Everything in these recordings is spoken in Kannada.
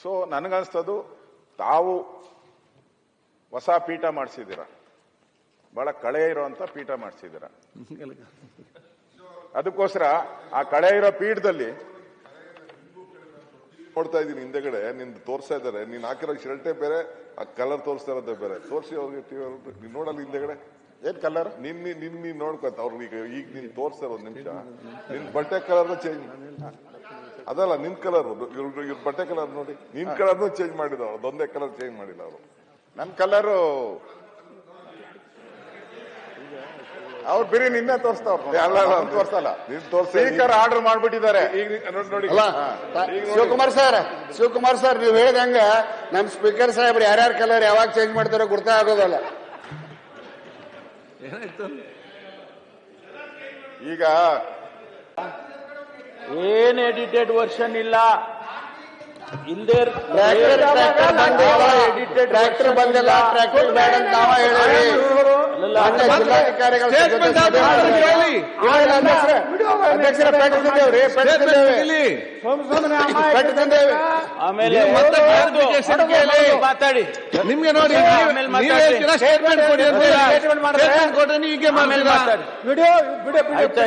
ಸೊ ನನಗನ್ಸ್ತದು ತಾವು ಹೊಸ ಪೀಠ ಮಾಡಿಸಿದ್ದೀರ, ಬಹಳ ಕಳೆ ಇರುವಂತ ಪೀಠ ಮಾಡಿಸಿದ್ದೀರ. ಅದಕ್ಕೋಸ್ಕರ ಆ ಕಳೆ ಇರೋ ಪೀಠದಲ್ಲಿ ನೋಡ್ತಾ ಇದ್ದೀನಿ ಹಿಂದೆಗಡೆ ನಿಂದು ತೋರಿಸ್ತಾ ಇದ್ದಾರೆ. ನೀನ್ ಹಾಕಿರೋ ಶರ್ಟೇ ಬೇರೆ, ಆ ಕಲರ್ ತೋರಿಸ್ತಾ ಇರೋದೇ ಬೇರೆ. ತೋರಿಸಿ ಅವ್ರಿಗೆ ಟಿವಿ ನೀನ್ ನೋಡಲ್ಲ ಹಿಂದೆಗಡೆ ಏನ್ ಕಲರ್ ನೀನ್ ನೋಡ್ಕೊಂತ ಅವ್ರಿಗೆ ಈಗ ನೀನ್ ತೋರಿಸ್ತಾ ಇರೋದು ನಿಮಿಷ ನಿನ್ ಬಟ್ಟೆ ಕಲರ್ ಚೇಂಜ್ ಅದಲ್ಲ, ನಿನ್ ಕಲರ್ ಇವ್ರ ಬಟ್ಟೆ ಕಲರ್ ನೋಡಿ, ನಿನ್ ಕಲರ್ನು ಚೇಂಜ್ ಮಾಡಿದ್ರು. ಅದೊಂದೇ ಕಲರ್ ಚೇಂಜ್ ಮಾಡಿಲ್ಲ ಅವರು. ನನ್ನ ಕಲರು ಅವ್ರು ಬಿರಿ ನಿನ್ನೆ ತೋರಿಸ್ತಾವ್ರು, ತೋರ್ಸಲ್ಲ. Speaker order ಮಾಡ್ಬಿಟ್ಟಿದ್ದಾರೆ. ನೋಡಿ ಶಿವಕುಮಾರ್ ಸರ್ ನೀವು ಹೇಳಿದಂಗ ನಮ್ ಸ್ಪೀಕರ್ ಸಾಹೇಬ್ರು ಯಾರ್ಯಾರ ಕಲರ್ ಯಾವಾಗ ಚೇಂಜ್ ಮಾಡ್ತಾರೋ ಗುರ್ತಾ ಆಗೋದಲ್ಲ. ಈಗ ಏನ್ ಎಡಿಟೆಡ್ ವರ್ಷನ್ ಇಲ್ಲ, ಹಿಂದೆ ಟ್ರ್ಯಾಕ್ಟರ್ ಬಂದಿಲ್ಲ, ಟ್ರ್ಯಾಕ್ಟರ್ ಬೇಡ ಅಂತ ನಾವ ಹೇಳಿವಿ. ಜಿಲ್ಲಾಧಿಕಾರಿಗಳ ಆಮೇಲೆ ಮಾತಾಡಿ ನಿಮ್ಗೆ ನೋಡಿ ಸ್ಟೇಟ್ಮೆಂಟ್ ಕೊಡಿ ಕೊಟ್ರೆ ನೀವೀಗ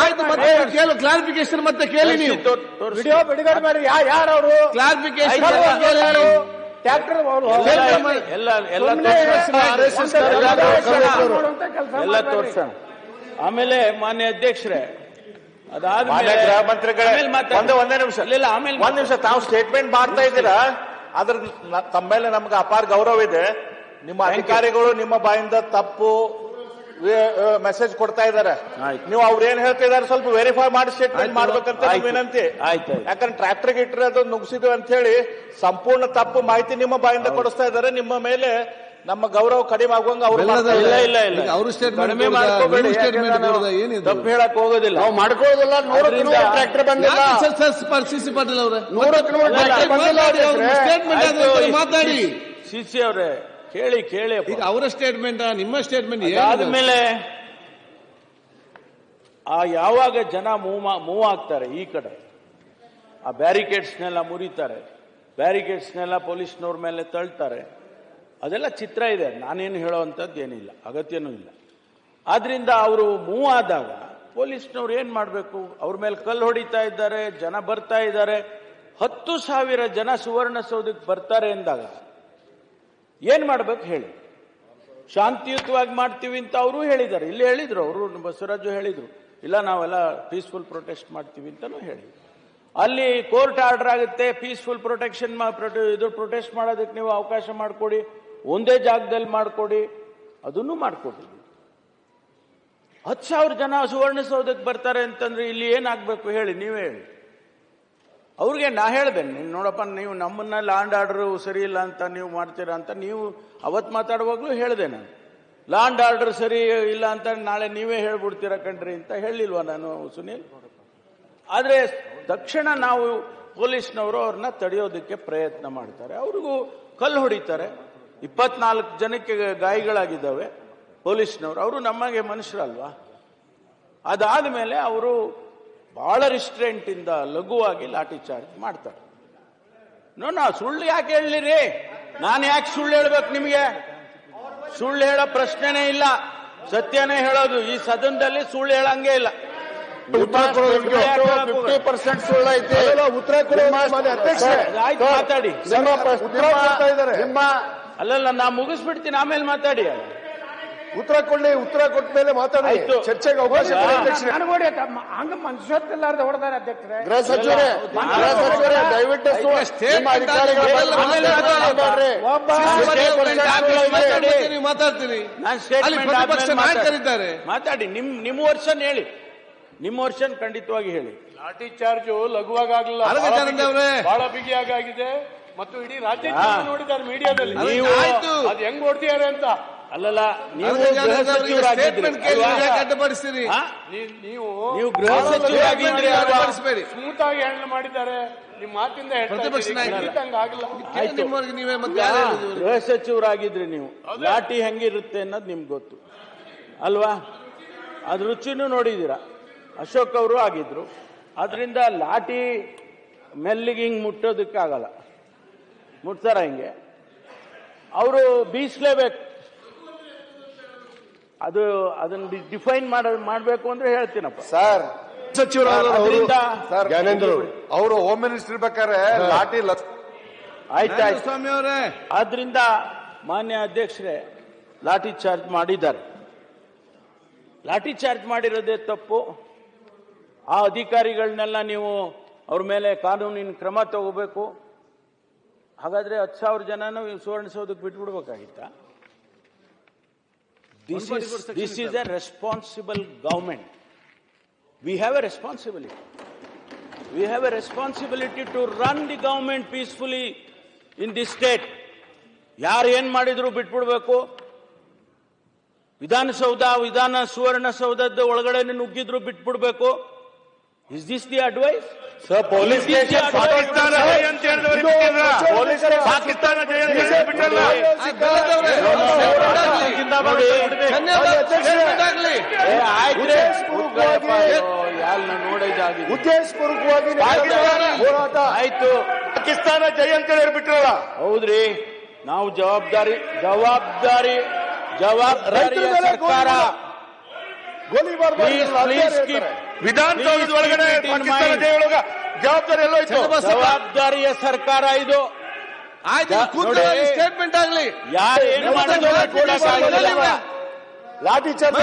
ಆಯ್ತು. ಮತ್ತೆ ಕೇಳು ಕ್ಲಾರಿಫಿಕೇಶನ್ ಮತ್ತೆ ಕೇಳಿ ನೀವು. ವಿಡಿಯೋ ಬಿಡುಗಡೆ ಮಾಡಿ ಯಾರವರು ಕ್ಲಾರಿಫಿಕೇಶನ್ ಎಲ್ಲ ತೋರ್ಸೋಣ. ಆಮೇಲೆ ಮಾನ್ಯ ಅಧ್ಯಕ್ಷರೇ, ಅದಾದ್ಮೇಲೆ ಒಂದೇ ನಿಮಿಷ ಇಲ್ಲ, ಆಮೇಲೆ ಒಂದ್ ನಿಮಿಷ ತಾವು ಸ್ಟೇಟ್ಮೆಂಟ್ ಮಾಡ್ತಾ ಇದ್ದೀರಾ, ಅದ್ರ ತಮ್ಮ ಮೇಲೆ ನಮ್ಗೆ ಅಪಾರ ಗೌರವ ಇದೆ. ನಿಮ್ಮ ಅಧಿಕಾರಿಗಳು ನಿಮ್ಮ ಬಾಯಿಂದ ತಪ್ಪು ಮೆಸೇಜ್ ಕೊಡ್ತಾ ಇದ್ದಾರೆ. ನೀವು ಅವ್ರು ಏನ್ ಹೇಳ್ತಾ ಇದಾರೆ ಸ್ವಲ್ಪ ವೆರಿಫೈ ಮಾಡಿ ಸ್ಟೇಟ್ಮೆಂಟ್ ಮಾಡ್ಬೇಕಂತ ವಿನಂತಿ. ಯಾಕಂದ್ರೆ ಟ್ರ್ಯಾಕ್ಟರ್ ಗಿಟ್ರೆ ಅದು ನುಗ್ಸಿದ್ವಿ ಅಂತ ಹೇಳಿ ಸಂಪೂರ್ಣ ತಪ್ಪು ಮಾಹಿತಿ ನಿಮ್ಮ ಬಾಯಿಂದ ಕೊಡಿಸ್ತಾ ಇದ್ದಾರೆ. ನಿಮ್ಮ ಮೇಲೆ ನಮ್ಮ ಗೌರವ ಕಡಿಮೆ ಆಗುವಂಗ ಅವರು ಕಡಿಮೆ ಮಾಡ್ಕೋಬೇಡಿ, ತಪ್ಪು ಹೇಳಕ್ ಹೋಗೋದಿಲ್ಲ, ನಾವು ಮಾಡ್ಕೊಳ್ಳೋದಿಲ್ಲ. 100 ಟ್ರ್ಯಾಕ್ಟರ್ ಬಂದಿಲ್ಲ, ಸ್ಪರ್ಶಿಸಿ ಪಾಟೀಲ್ ಅವರೇ 100 ಮಾತಾಡಿ. ಸಿಸಿ ಅವರೇ ಕೇಳಿ ಈಗ ಅವರ ಸ್ಟೇಟ್ಮೆಂಟ್ ನಿಮ್ಮ ಸ್ಟೇಟ್ಮೆಂಟ್ ಆದ್ಮೇಲೆ ಆ ಯಾವಾಗ ಜನ ಮೂವ್ ಆಗ್ತಾರೆ ಈ ಕಡೆ, ಆ ಬ್ಯಾರಿಕೇಡ್ಸ್ನೆಲ್ಲ ಮುರಿತಾರೆ, ಬ್ಯಾರಿಕೇಡ್ಸ್ನೆಲ್ಲ ಪೊಲೀಸ್ನವ್ರ ಮೇಲೆ ತಳ್ತಾರೆ, ಅದೆಲ್ಲ ಚಿತ್ರ ಇದೆ. ನಾನೇನು ಹೇಳೋವಂಥದ್ದು ಏನಿಲ್ಲ, ಅಗತ್ಯನೂ ಇಲ್ಲ. ಆದ್ರಿಂದ ಅವರು ಮೂವ್ ಆದಾಗ ಪೊಲೀಸ್ನವ್ರು ಏನ್ ಮಾಡಬೇಕು? ಅವ್ರ ಮೇಲೆ ಕಲ್ಲು ಹೊಡಿತಾ ಇದ್ದಾರೆ, ಜನ ಬರ್ತಾ ಇದ್ದಾರೆ. 10,000 ಜನ ಸುವರ್ಣಸೌಧಕ್ಕೆ ಬರ್ತಾರೆ ಎಂದಾಗ ಏನ್ ಮಾಡ್ಬೇಕು ಹೇಳಿ? ಶಾಂತಿಯುತವಾಗಿ ಮಾಡ್ತೀವಿ ಅಂತ ಅವರು ಹೇಳಿದ್ದಾರೆ, ಇಲ್ಲಿ ಹೇಳಿದ್ರು, ಅವರು ಬಸವರಾಜು ಹೇಳಿದ್ರು, ಇಲ್ಲ ನಾವೆಲ್ಲ ಪೀಸ್ಫುಲ್ ಪ್ರೊಟೆಸ್ಟ್ ಮಾಡ್ತೀವಿ ಅಂತಾನು ಹೇಳಿದ್ರು. ಅಲ್ಲಿ ಕೋರ್ಟ್ ಆರ್ಡರ್ ಆಗುತ್ತೆ, ಪೀಸ್ಫುಲ್ ಪ್ರೊಟೆಕ್ಷನ್ ಇದು ಪ್ರೊಟೆಸ್ಟ್ ಮಾಡೋದಕ್ಕೆ ನೀವು ಅವಕಾಶ ಮಾಡಿಕೊಡಿ, ಒಂದೇ ಜಾಗದಲ್ಲಿ ಮಾಡಿಕೊಡಿ, ಅದನ್ನು ಮಾಡಿಕೊಟ್ಟಿದ್ವಿ. 10,000 ಜನ ಸುವರ್ಣಸೌಧಕ್ಕೆ ಬರ್ತಾರೆ ಅಂತಂದ್ರೆ ಇಲ್ಲಿ ಏನಾಗಬೇಕು ಹೇಳಿ? ನೀವೇ ಹೇಳಿ. ಅವ್ರಿಗೆ ನಾ ಹೇಳ್ದೆ, ನೋಡಪ್ಪ ನೀವು ನಮ್ಮನ್ನ ಲ್ಯಾಂಡ್ ಆರ್ಡರ್ ಸರಿ ಇಲ್ಲ ಅಂತ ನೀವು ಮಾಡ್ತೀರಾ ಅಂತ ನೀವು ಅವತ್ತು ಮಾತಾಡುವಾಗ್ಲೂ ಹೇಳಿದೆ. ನಾನು ಲ್ಯಾಂಡ್ ಆರ್ಡರ್ ಸರಿ ಇಲ್ಲ ಅಂತ ನಾಳೆ ನೀವೇ ಹೇಳ್ಬಿಡ್ತೀರಾ ಕಣ್ರಿ ಅಂತ ಹೇಳಿಲ್ವಾ ನಾನು ಸುನೀಲ್? ಆದ್ರೆ ತಕ್ಷಣ ನಾವು ಪೊಲೀಸ್ನವರು ಅವ್ರನ್ನ ತಡೆಯೋದಕ್ಕೆ ಪ್ರಯತ್ನ ಮಾಡ್ತಾರೆ, ಅವ್ರಿಗೂ ಕಲ್ಲು ಹೊಡಿತಾರೆ. 24 ಜನಕ್ಕೆ ಗಾಯಗಳಾಗಿದ್ದಾವೆ ಪೊಲೀಸ್ನವರು, ಅವರು ನಮಗೆ ಮನುಷ್ಯರಲ್ವಾ? ಅದಾದ್ಮೇಲೆ ಅವರು ಬಹಳ ರಿಸ್ಟ್ರೆಂಟ್ ಇಂದ ಲಘುವಾಗಿ ಲಾಠಿ ಚಾರ್ಜ್ ಮಾಡ್ತಾರೆ. ನಾ ಸುಳ್ಳು ಯಾಕೆ ಹೇಳಲಿರಿ? ನಾನು ಯಾಕೆ ಸುಳ್ಳು ಹೇಳ್ಬೇಕು ನಿಮಗೆ? ಸುಳ್ಳು ಹೇಳೋ ಪ್ರಶ್ನೆನೇ ಇಲ್ಲ, ಸತ್ಯನೇ ಹೇಳೋದು. ಈ ಸದನದಲ್ಲಿ ಸುಳ್ಳು ಹೇಳಂಗೇ ಇಲ್ಲ. 50% ಸುಳ್ಳೈತಿ. ಉತ್ತರ ಆಯ್ತು ಮಾತಾಡಿ. ಅಲ್ಲಲ್ಲ ನಾ ಮುಗಿಸ್ಬಿಡ್ತೀನಿ, ಆಮೇಲೆ ಮಾತಾಡಿ. ಉತ್ತರ ಕೊಟ್ಟ ಮೇಲೆ ಮಾತಾಡಿ, ಚರ್ಚೆಗೆ ಅವಕಾಶ. ಹಂಗ ಮನುಷ್ಯತ್ತಿಲ್ಲಾರ್ದ ಹೊಡೆದಾರೆ ಅಧ್ಯಕ್ಷರೇ. ಗೃಹ ಸಚಿವರೇ ದಯವಿಟ್ಟು ಮಾತಾಡಿ. ನಿಮ್ಮ ವರ್ಷನ್ ಹೇಳಿ, ನಿಮ್ಮ ವರ್ಷನ್ ಖಂಡಿತವಾಗಿ ಹೇಳಿ. ಲಾಠಿ ಚಾರ್ಜ್ ಲಘುವಾಗಿ ಆಗಲಿಲ್ಲ, ಬಹಳ ಬಿಗಿಯಾಗಿದೆ ಮತ್ತು ಇಡೀ ರಾಜ್ಯ ನೋಡಿದ್ದಾರೆ ಮೀಡಿಯಾದಲ್ಲಿ. ಅದು ಹೆಂಗ್ ಹೊಡ್ತಿದ್ದಾರೆ ಅಂತ. ಅಲ್ಲಲ್ಲ, ನೀವು ಅಡ್ಡಪಡಿಸ್ತೀರಿ, ನೀವು ಗೃಹ ಸಚಿವರಾಗಿದ್ರಿ, ಸ್ಮೂತ್ ಆಗಿ ಹ್ಯಾಂಡಲ್ ಮಾಡಿದ್ದಾರೆ. ನಿಮ್ಮ ಮಾತಿಂದ ಗೃಹ ಸಚಿವರಾಗಿದ್ರಿ ನೀವು, ಲಾಠಿ ಹೆಂಗಿರುತ್ತೆ ಅನ್ನೋದು ನಿಮ್ಗೆ ಗೊತ್ತು ಅಲ್ವಾ? ಅದ್ ರುಚಿನೂ ನೋಡಿದೀರ. ಅಶೋಕ್ ಅವರು ಆಗಿದ್ರು. ಆದ್ರಿಂದ ಲಾಠಿ ಮೆಲ್ಲಿಗೆ ಹಿಂಗ್ ಮುಟ್ಟೋದಕ್ಕಾಗಲ್ಲ. ಮುಟ್ತಾರ ಹಿಂಗೆ ಅವರು ಬೀಸ್ಲೇಬೇಕು. ಅದನ್ನ ಡಿಫೈನ್ ಮಾಡಬೇಕು ಅಂದ್ರೆ ಹೇಳ್ತೀನಪ್ಪ ಸರ್ ಅದರಿಂದ ಜ್ಞಾನೇಂದ್ರ ಅವರು ಹೋಮ್ ಮಿನಿಸ್ಟರ್ ಇರ್ಬೇಕಾದ್ರೆ ಲಾಠಿ ಆಯ್ತಾಯ್ತು ಸ್ವಾಮಿ ಅವರೇ, ಆದ್ರಿಂದ ಮಾನ್ಯ ಅಧ್ಯಕ್ಷರೇ ಲಾಠಿ ಚಾರ್ಜ್ ಮಾಡಿದ್ದಾರೆ. ಲಾಠಿ ಚಾರ್ಜ್ ಮಾಡಿರೋದೇ ತಪ್ಪು. ಆ ಅಧಿಕಾರಿಗಳನ್ನೆಲ್ಲ ನೀವು ಅವ್ರ ಮೇಲೆ ಕಾನೂನಿನ ಕ್ರಮ ತಗೋಬೇಕು. ಹಾಗಾದ್ರೆ 10,000 ಜನನು ಸುವರ್ಣಸೌಧಕ್ಕೆ ಬಿಟ್ಬಿಡ್ಬೇಕಾಗಿತ್ತ? This is a responsible government. We have a responsibility. We have a responsibility to run the government peacefully in this state. ಯಾರು ಏನ್ ಮಾಡಿದ್ರು ಬಿಟ್ಬಿಡ್ಬೇಕು. ಸುವರ್ಣಸೌಧದ ಒಳಗಡೆ ನುಗ್ಗಿದ್ರು ಬಿಟ್ಬಿಡ್ಬೇಕು. Is this the advice? Sir, police Pakistan ಅಂತ ಹೇಳಿದವರು ಪಾಕಿಸ್ತಾನ ಉದ್ದೇಶಪೂರ್ವಕವಾಗಿ ಆಯ್ತು, ಪಾಕಿಸ್ತಾನ ಜೈ ಅಂತ ಹೇಳಿ ಬಿಟ್ರಲ್ಲ. ಹೌದ್ರಿ, ನಾವು ಜವಾಬ್ದಾರಿ ಸರ್ಕಾರ ವಿಧಾನಸೌಧದ ಒಳಗಡೆ ಪಾಕಿಸ್ತಾನ ಜೈ ಒಳಗ ಜವಾಬ್ದಾರಿ ಎಲ್ಲ ಇತ್ತು. ಜವಾಬ್ದಾರಿಯ ಸರ್ಕಾರ ಇದು. ಆಯ್ತು, ಸ್ಟೇಟ್ಮೆಂಟ್ ಆಗ್ಲಿ. ಯಾರು ಏನು ಮಾಡಿದ್ರು ಲಾಠಿ ಚಾರ್ಜ್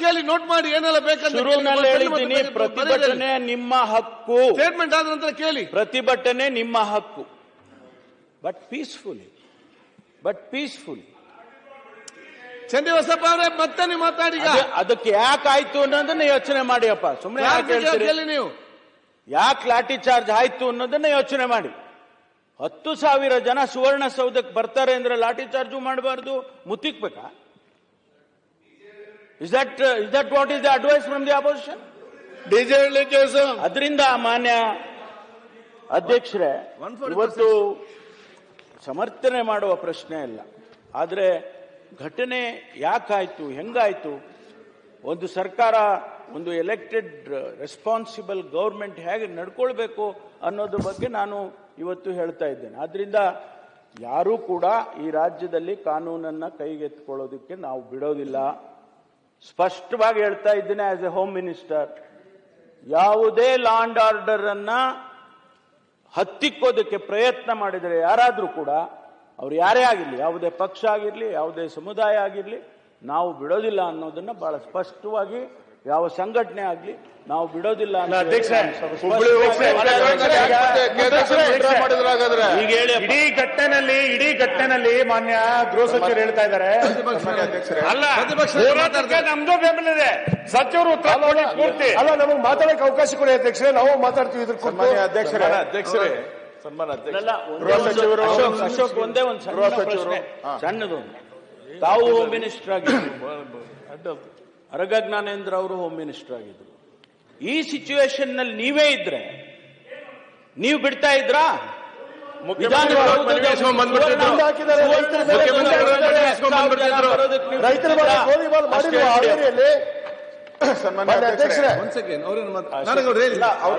ಕೇಳಿ ನೋಟ್ ಮಾಡಿ ಏನೆಲ್ಲ ಬೇಕಂತ ಶುರುವಿನಲ್ಲಿ ಹೇಳಿದ್ದೀನಿ. ಪ್ರತಿಭಟನೆ ನಿಮ್ಮ ಹಕ್ಕು. ಸ್ಟೇಟ್ಮೆಂಟ್ ಆದ ನಂತರ ಕೇಳಿ. ಪ್ರತಿಭಟನೆ ನಿಮ್ಮ ಹಕ್ಕು, ಬಟ್ ಪೀಸ್ಫುಲಿ. ಚಂದಿವಸಪ್ಪ ಅವರೇ, ಮತ್ತೆ ನೀವು ಮಾತಾಡಿ. ಅದಕ್ಕೆ ಯಾಕಾಯ್ತು ಅನ್ನೋದನ್ನ ಯೋಚನೆ ಮಾಡಿಯಪ್ಪ. ಸುಮ್ಮನೆ ನೀವು ಯಾಕೆ ಲಾಠಿ ಚಾರ್ಜ್ ಆಯ್ತು ಅನ್ನೋದನ್ನ ಯೋಚನೆ ಮಾಡಿ. 10,000 ಜನ ಸುವರ್ಣಸೌಧಕ್ಕೆ ಬರ್ತಾರೆ ಅಂದ್ರೆ ಲಾಠಿ ಚಾರ್ಜು ಮಾಡಬಾರ್ದು, ಮುತ್ತಿಕ್ಬೇಕಾ? Is that what is the advice from the opposition? ಅದರಿಂದ ಮಾನ್ಯ ಅಧ್ಯಕ್ಷರೇ, ಇವತ್ತು ಸಮರ್ಥನೆ ಮಾಡುವ ಪ್ರಶ್ನೆ ಇಲ್ಲ. ಆದರೆ ಘಟನೆ ಯಾಕಾಯ್ತು, ಹೆಂಗಾಯ್ತು, ಒಂದು ಸರ್ಕಾರ, ಒಂದು ಎಲೆಕ್ಟೆಡ್ ರೆಸ್ಪಾನ್ಸಿಬಲ್ ಗೌರ್ಮೆಂಟ್ ಹೇಗೆ ನಡ್ಕೊಳ್ಬೇಕು ಅನ್ನೋದ್ರ ಬಗ್ಗೆ ನಾನು ಇವತ್ತು ಹೇಳ್ತಾ ಇದ್ದೇನೆ. ಆದ್ರಿಂದ ಯಾರೂ ಕೂಡ ಈ ರಾಜ್ಯದಲ್ಲಿ ಕಾನೂನನ್ನ ಕೈಗೆತ್ತಿಕೊಳ್ಳೋದಕ್ಕೆ ನಾವು ಬಿಡೋದಿಲ್ಲ. ಸ್ಪಷ್ಟವಾಗಿ ಹೇಳ್ತಾ ಇದ್ದೇನೆ. ಆಸ್ ಎ ಹೋಮ್ ಮಿನಿಸ್ಟರ್, ಯಾವುದೇ ಲಾ ಅಂಡ್ ಆರ್ಡರ್ ಅನ್ನ ಹತ್ತಿಕ್ಕೋದಕ್ಕೆ ಪ್ರಯತ್ನ ಮಾಡಿದರೆ ಯಾರಾದ್ರೂ ಕೂಡ, ಅವ್ರು ಯಾರೇ ಆಗಿರ್ಲಿ, ಯಾವುದೇ ಪಕ್ಷ ಆಗಿರ್ಲಿ, ಯಾವುದೇ ಸಮುದಾಯ ಆಗಿರ್ಲಿ, ನಾವು ಬಿಡೋದಿಲ್ಲ ಅನ್ನೋದನ್ನ ಬಹಳ ಸ್ಪಷ್ಟವಾಗಿ, ಯಾವ ಸಂಘಟನೆ ಆಗ್ಲಿ ನಾವು ಬಿಡೋದಿಲ್ಲ. ಇಡೀ ಘಟನೆಯಲ್ಲಿ ಮಾನ್ಯ ಗೃಹ ಸಚಿವರು ಹೇಳ್ತಾ ಇದ್ದಾರೆ, ನಮ್ದು ಬೆಂಬಲ ಇದೆ. ಸಚಿವರು ಪೂರ್ತಿ ಅಲ್ಲ, ನಮಗೆ ಮಾತಾಡಕ್ಕೆ ಅವಕಾಶ ಕೊಡಿ ಅಧ್ಯಕ್ಷರೇ, ನಾವು ಮಾತಾಡ್ತೀವಿ. ಇದ್ರ ಅಧ್ಯಕ್ಷರೇ ಅಶೋಕ್, ಒಂದೇ ಒಂದು ಸಣ್ಣದು. ತಾವು ಹೋಮ್ ಮಿನಿಸ್ಟರ್ ಆಗಿದ್ರು, ಅರಗ ಜ್ಞಾನೇಂದ್ರ ಅವರು ಹೋಮ್ ಮಿನಿಸ್ಟರ್ ಆಗಿದ್ರು. ಈ ಸಿಚುವೇಶನ್ ನಲ್ಲಿ ನೀವೇ ಇದ್ರೆ ನೀವು ಬಿಡ್ತಾ ಇದ್ರಾ?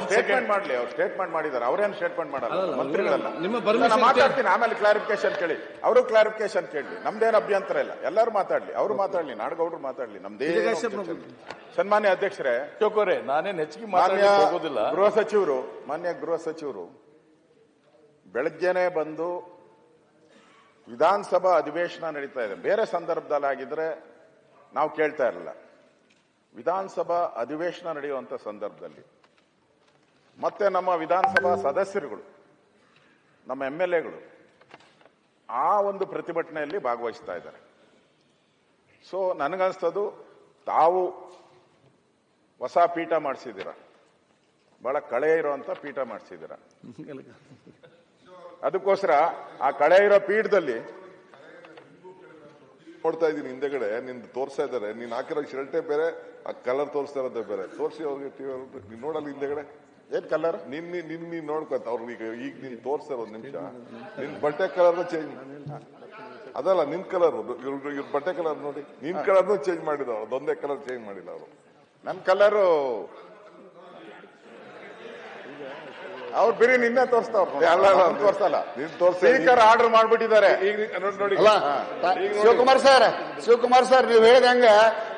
ಸ್ಟೇಟ್ಮೆಂಟ್ ಮಾಡಲಿ. ಅವ್ರು ಸ್ಟೇಟ್ಮೆಂಟ್ ಮಾಡಿದ್ದಾರೆ. ಅವ್ರೇನು ಸ್ಟೇಟ್ಮೆಂಟ್ ಮಾಡಲ್ಲ, ಮಂತ್ರಿಗಳಲ್ಲ. ನಿಮ್ಮ ಮಾತಾಡ್ತೀನಿ, ಆಮೇಲೆ ಕ್ಲಾರಿಫಿಕೇಶನ್ ಕೇಳಿ. ಅವರು ಕ್ಲಾರಿಫಿಕೇಶನ್ ಕೇಳಿ, ನಮ್ದೇನು ಅಭ್ಯಂತರ ಇಲ್ಲ. ಎಲ್ಲರೂ ಮಾತಾಡ್ಲಿ, ಅವರು ಮಾತಾಡ್ಲಿ, ನಾಡಗೌಡರು ಮಾತಾಡ್ಲಿ, ನಮ್ದೇ. ಸನ್ಮಾನ್ಯ ಅಧ್ಯಕ್ಷರೇ, ನಾನೇನು ಹೆಚ್ಚಿಗೆ ಮಾನ್ಯ ಹೋಗೋದಿಲ್ಲ. ಮಾನ್ಯ ಗೃಹ ಸಚಿವರು ಬೆಳಗ್ಗೆನೆ ಬಂದು ವಿಧಾನಸಭಾ ಅಧಿವೇಶನ ನಡೀತಾ ಇದೆ. ಬೇರೆ ಸಂದರ್ಭದಲ್ಲಿ ಆಗಿದ್ರೆ ನಾವು ಕೇಳ್ತಾ ಇರಲಿಲ್ಲ. ವಿಧಾನಸಭಾ ಅಧಿವೇಶನ ನಡೆಯುವಂತ ಸಂದರ್ಭದಲ್ಲಿ ಮತ್ತೆ ನಮ್ಮ ವಿಧಾನಸಭಾ ಸದಸ್ಯರುಗಳು, ನಮ್ಮ MLAಗಳು ಆ ಒಂದು ಪ್ರತಿಭಟನೆಯಲ್ಲಿ ಭಾಗವಹಿಸ್ತಾ ಇದ್ದಾರೆ. ಸೊ ನನಗನ್ಸ್ತದು, ತಾವು ಹೊಸ ಪೀಠ ಮಾಡಿಸಿದ್ದೀರ, ಬಹಳ ಕಳೆ ಇರುವಂತ ಪೀಠ ಮಾಡಿಸಿದ್ದೀರ. ಅದಕ್ಕೋಸ್ಕರ ಆ ಕಳೆ ಇರೋ ಪೀಠದಲ್ಲಿ ನೋಡ್ತಾ ಇದ್ದೀನಿ ಹಿಂದೆಗಡೆ ನಿಂದು ತೋರಿಸ್ತಾ ಇದ್ದಾರೆ. ನೀನ್ ಹಾಕಿರೋ ಶರ್ಟೇ ಬೇರೆ, ಆ ಕಲರ್ ತೋರಿಸ್ತಾ ಇರೋದೇ ಬೇರೆ. ತೋರಿಸಿ ಅವ್ರಿಗೆ ನೀನ್ ನೋಡಲ್ಲ ಹಿಂದೆಗಡೆ ಏನ್ ಕಲರ್ ನೀನ್ ನೋಡ್ಕೊತ ಅವ್ರಿಗೆ ಈಗ ನೀನ್ ತೋರಿಸ್ತಾ ಇರೋದು ನಿಮಿಷ. ನಿನ್ ಬಟ್ಟೆ ಕಲರ್ ಚೇಂಜ್ ಅದಲ್ಲ, ನಿನ್ ಕಲರ್ ಇವ್ರ ಬಟ್ಟೆ ಕಲರ್ ನೋಡಿ, ನಿನ್ ಕಲರ್ನು ಚೇಂಜ್ ಮಾಡಿದವ್ರು, ಅದೊಂದೇ ಕಲರ್ ಚೇಂಜ್ ಮಾಡಿಲ್ಲ ಅವರು. ನನ್ನ ಕಲರು ಅವ್ರು ಬಿರಿ ನಿನ್ನೆ ತೋರಿಸ್ತಾವ್ರು ಅಲ್ಲ, ಅಲ್ಲ, ತೋರ್ಸಲ್ಲ ನೀನ್ ತೋರ್ಸಿ. ಸ್ಪೀಕರ್ ಆರ್ಡರ್ ಮಾಡ್ಬಿಟ್ಟಿದ್ದಾರೆ. ಈಗ ನೋಡಿ ಅಲ್ಲ ಶಿವಕುಮಾರ್ ಸರ್ ನೀವು ಹೇಳ್ದಂಗ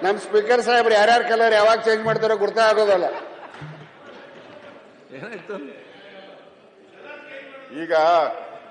ನಮ್ ಸ್ಪೀಕರ್ ಸಾಹೇಬ್ರು ಯಾರ್ಯಾರ ಕಲರ್ ಯಾವಾಗ ಚೇಂಜ್ ಮಾಡ್ತಾರೋ ಗೊತ್ತಾಗೋದಲ್ಲ. ಈಗ